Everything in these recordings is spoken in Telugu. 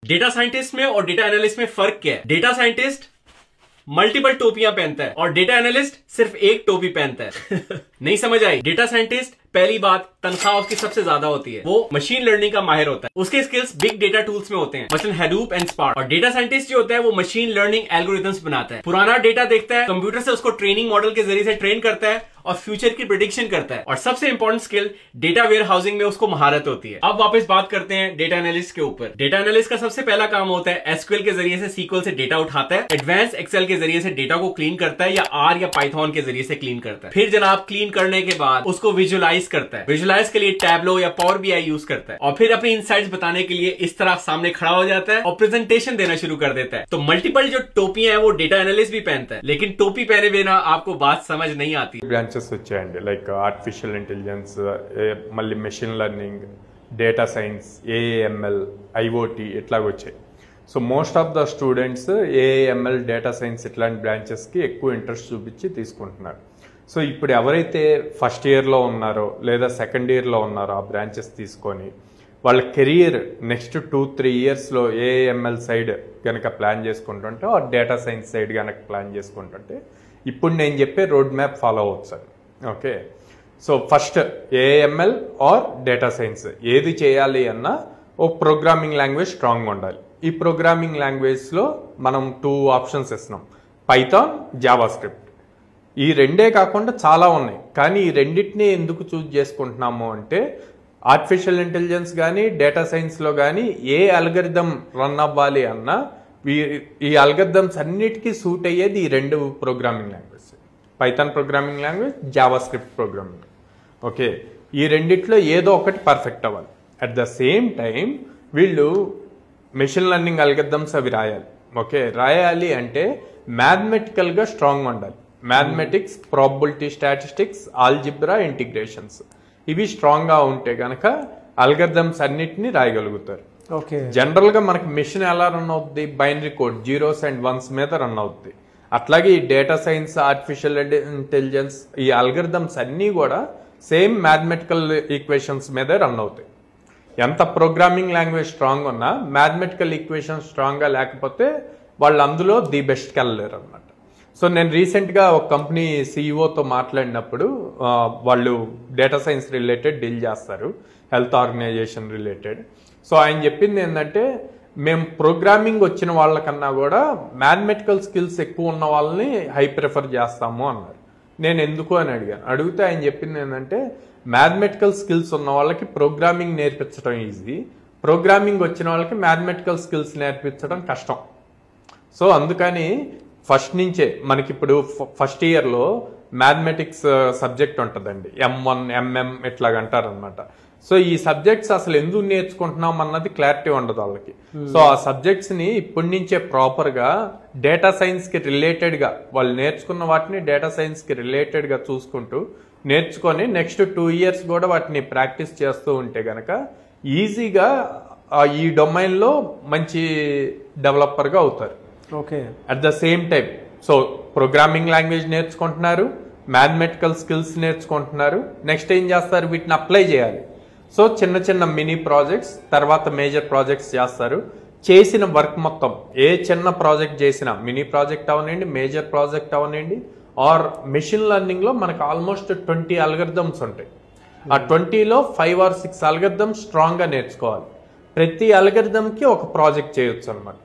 डेटा साइंटिस्ट में और डेटा एनालिस्ट में फर्क क्या है? डेटा साइंटिस्ट मल्टीपल टोपियां पहनता है और डेटा एनालिस्ट सिर्फ एक टोपी पहनता है। नहीं समझ आई? डेटा साइंटिस्ट पहली बात तनख्वाह उसकी सबसे ज्यादा होती है, वो मशीन लर्निंग का माहिर होता है, उसके स्किल्स बिग डेटा टूल्स में होते हैं, मसलन Hadoop एंड Spark। और डेटा साइंटिस्ट जो होता है वो मशीन लर्निंग एल्गोरिथम्स बनाता है, पुराना डेटा देखता है, कंप्यूटर से उसको ट्रेनिंग मॉडल के जरिए से ट्रेन करता है और फ्यूचर की प्रेडिक्शन करता है। और सबसे important skill data warehousing में उसको महारत होती है। अब वापस बात करते हैं डेटा एनालिस्ट के ऊपर। डेटा एनालिस्ट का सबसे पहला काम होता है एसक्यूएल के जरिए से सीक्वल से डेटा उठाता है, एडवांस एक्सेल के जरिए से डेटा को क्लीन करता है या आर या पाइथन के जरिए से क्लीन करता है। फिर जनाब क्लीन करने के बाद उसको विजुअलाइज करता है, विजुअलाइज के लिए टैबलो या पावर बीआई यूज करता है और फिर अपनी इनसाइट्स बताने के लिए इस तरह सामने खड़ा हो जाता है और प्रेजेंटेशन देना शुरू कर देता है। तो मल्टीपल जो टोपियां हैं वो डेटा एनालिस्ट भी पहनता है, लेकिन टोपी पहने बिना आपको बात समझ नहीं आती। బ్రాంచెస్ వచ్చాయండి, లైక్ ఆర్టిఫిషియల్ ఇంటెలిజెన్స్, మళ్ళీ machine learning, data science, AIML, IoT ఇట్లాగ వచ్చాయి. So most of the students AIML, data science ఇట్లాంటి బ్రాంచెస్కి ఎక్కువ ఇంట్రెస్ట్ చూపించి తీసుకుంటున్నారు. సో ఇప్పుడు ఎవరైతే ఫస్ట్ ఇయర్లో ఉన్నారో లేదా సెకండ్ ఇయర్లో ఉన్నారో ఆ బ్రాంచెస్ తీసుకొని వాళ్ళ కెరియర్ నెక్స్ట్ 2-3 ఇయర్స్లో ఏఐఎంఎల్ సైడ్ కనుక ప్లాన్ చేసుకుంటుంటే ఆ డేటా సైన్స్ సైడ్ కనుక ప్లాన్ చేసుకుంటుంటే ఇప్పుడు నేను చెప్పే రోడ్ మ్యాప్ ఫాలో అవ్వచ్చు sir. Okay, so first AIML or data science ఏది చేయాలి అన్నా ఓ ప్రోగ్రామింగ్ లాంగ్వేజ్ స్ట్రాంగ్గా ఉండాలి. ఈ ప్రోగ్రామింగ్ లాంగ్వేజ్లో మనం 2 ఆప్షన్స్ ఇస్తున్నాం, పైథాన్, జావా స్క్రిప్ట్. ఈ రెండే కాకుండా చాలా ఉన్నాయి, కానీ ఈ రెండింటిని ఎందుకు చూజ్ చేసుకుంటున్నాము అంటే ఆర్టిఫిషియల్ ఇంటెలిజెన్స్ కానీ డేటా సైన్స్లో కానీ ఏ అల్గరిథం రన్ అవ్వాలి అన్నా ఈ అల్గరిథమ్స్ అన్నిటికీ సూట్ అయ్యేది ఈ 2 programming language, Python programming language, Java script programming. Okay, ఈ రెండిట్లో ఏదో ఒకటి పర్ఫెక్ట్ అవ్వాలి. అట్ ద సేమ్ టైం వీళ్ళు మెషిన్ లెర్నింగ్ అల్గరిథమ్స్ అవి రాయాలి. ఓకే, రాయాలి అంటే మ్యాథమెటికల్గా స్ట్రాంగ్గా ఉండాలి. Mathematics, probability statistics, algebra, integrations ఇవి స్ట్రాంగ్గా ఉంటే కనుక అల్గరిథమ్స్ అన్నిటినీ రాయగలుగుతారు. ఓకే, జనరల్గా మనకి మెషిన్ ఎలా రన్ అవుద్ది? Binary code, 0s and 1s మీద రన్ అవుద్ది. అట్లాగే ఈ డేటా సైన్స్, ఆర్టిఫిషియల్ ఇంటెలిజెన్స్ ఈ అల్గరిథమ్స్ అన్నీ కూడా సేమ్ మ్యాథమెటికల్ ఈక్వేషన్స్ మీద రన్ అవుతాయి. ఎంత ప్రోగ్రామింగ్ లాంగ్వేజ్ స్ట్రాంగ్ ఉన్నా మ్యాథమెటికల్ ఈక్వేషన్స్ స్ట్రాంగ్గా లేకపోతే వాళ్ళు అందులో ది బెస్ట్కి వెళ్ళలేరు అనమాట. సో నేను రీసెంట్గా ఒక కంపెనీ సిఇఓతో మాట్లాడినప్పుడు వాళ్ళు డేటా సైన్స్ రిలేటెడ్ డీల్ చేస్తారు, హెల్త్ ఆర్గనైజేషన్ రిలేటెడ్. సో ఆయన చెప్పింది ఏంటంటే మేము ప్రోగ్రామింగ్ వచ్చిన వాళ్ళకన్నా కూడా మ్యాథమెటికల్ స్కిల్స్ ఎక్కువ ఉన్న వాళ్ళని హై ప్రిఫర్ చేస్తాము అన్నారు. నేను ఎందుకు అని అడిగితే ఆయన చెప్పింది ఏంటంటే మ్యాథమెటికల్ స్కిల్స్ ఉన్న వాళ్ళకి ప్రోగ్రామింగ్ నేర్పించడం ఈజీ, ప్రోగ్రామింగ్ వచ్చిన వాళ్ళకి మ్యాథమెటికల్ స్కిల్స్ నేర్పించడం కష్టం. సో అందుకని ఫస్ట్ నుంచే మనకి ఇప్పుడు ఫస్ట్ ఇయర్లో మ్యాథమెటిక్స్ సబ్జెక్ట్ ఉంటుందండి, M1, MM ఇట్లాగంటారనమాట. సో ఈ సబ్జెక్ట్స్ అసలు ఎందుకు నేర్చుకుంటున్నాం అన్నది క్లారిటీ ఉండదు వాళ్ళకి. సో ఆ సబ్జెక్ట్స్ని ఇప్పటి నుంచే ప్రాపర్గా డేటా సైన్స్కి రిలేటెడ్గా వాళ్ళు నేర్చుకున్న వాటిని డేటా సైన్స్కి రిలేటెడ్గా చూసుకుంటూ నేర్చుకొని నెక్స్ట్ 2 years కూడా వాటిని ప్రాక్టీస్ చేస్తూ ఉంటే కనుక ఈజీగా ఈ డొమైన్లో మంచి డెవలపర్గా అవుతారు. Okay, at the same time so programming language నేర్చుకుంటున్నారు, మ్యాథమెటికల్ స్కిల్స్ నేర్చుకుంటున్నారు, నెక్స్ట్ ఏం చేస్తారు? వీటిని అప్లై చేయాలి. సో చిన్న చిన్న మినీ ప్రాజెక్ట్స్, తర్వాత మేజర్ ప్రాజెక్ట్స్ చేస్తారు. చేసిన వర్క్ మొత్తం ఏ చిన్న ప్రాజెక్ట్ చేసినా, మినీ ప్రాజెక్ట్ అవనండి, మేజర్ ప్రాజెక్ట్ అవనండి, ఆర్ మెషిన్ లెర్నింగ్లో మనకు ఆల్మోస్ట్ 20 అల్గరిథమ్స్ ఉంటాయి. ఆ 20లో 5 or 6 అల్గరిథమ్స్ స్ట్రాంగ్గా నేర్చుకోవాలి. ప్రతి అల్గరిథంకి ఒక ప్రాజెక్ట్ చేయొచ్చు అనమాట.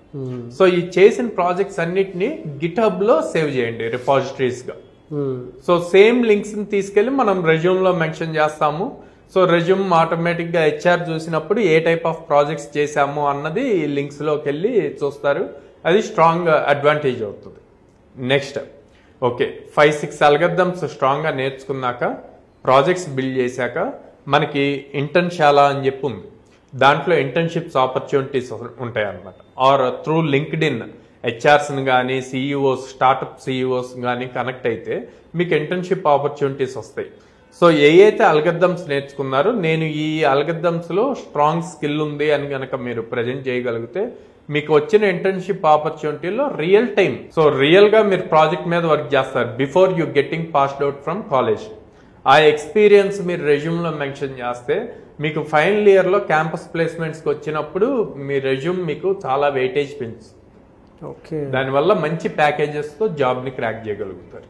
సో ఈ చేసిన ప్రాజెక్ట్స్ అన్నిటిని గిట్హబ్ లో సేవ్ చేయండి రిపాజిటరీస్ గా. సో సేమ్ లింక్స్ ని తీసుకెళ్లి మనం రెజ్యూమ్ లో మెన్షన్ చేస్తాము. సో రెజ్యూమ్ ఆటోమేటిక్ గా హెచ్ఆర్ చూసినప్పుడు ఏ టైప్ ఆఫ్ ప్రాజెక్ట్స్ చేశాము అన్నది లింక్స్ లోకి వెళ్ళి చూస్తారు. అది స్ట్రాంగ్ అడ్వాంటేజ్ అవుతుంది. నెక్స్ట్ ఓకే, 5-6 అల్గరిథమ్స్ స్ట్రాంగ్ గా నేర్చుకున్నాక, ప్రాజెక్ట్స్ బిల్డ్ చేశాక మనకి ఇంటర్న్షాలా అని చెప్పి ఉంది. దాంట్లో ఇంటర్న్షిప్స్ ఆపర్చునిటీస్ ఉంటాయి అన్నమాట. ఆర్ త్రూ లింక్డ్ఇన్ హెచ్ఆర్స్ని కానీ సిఇఓస్, స్టార్టప్ సిఇఓస్ కానీ కనెక్ట్ అయితే మీకు ఇంటర్న్షిప్ ఆపర్చునిటీస్ వస్తాయి. సో ఏ అయితే అల్గరిథమ్స్ నేర్చుకున్నారో, నేను ఈ అల్గరిథమ్స్లో స్ట్రాంగ్ స్కిల్ ఉంది అని కనుక మీరు ప్రజెంట్ చేయగలిగితే మీకు వచ్చిన ఇంటర్న్షిప్ ఆపర్చునిటీలో రియల్ టైం, సో రియల్గా మీరు ప్రాజెక్ట్ మీద వర్క్ చేస్తారు before you getting passed out from college. ఆ ఎక్స్పీరియన్స్ మీరు రెజ్యూమ్లో మెన్షన్ చేస్తే మీకు ఫైనల్ ఇయర్లో క్యాంపస్ ప్లేస్మెంట్స్కి వచ్చినప్పుడు మీ రెజ్యూమ్ మీకు చాలా వెయిటేజ్ పెంచుతుంది. ఓకే, దానివల్ల మంచి ప్యాకేజెస్తో జాబ్ని క్రాక్ చేయగలుగుతారు.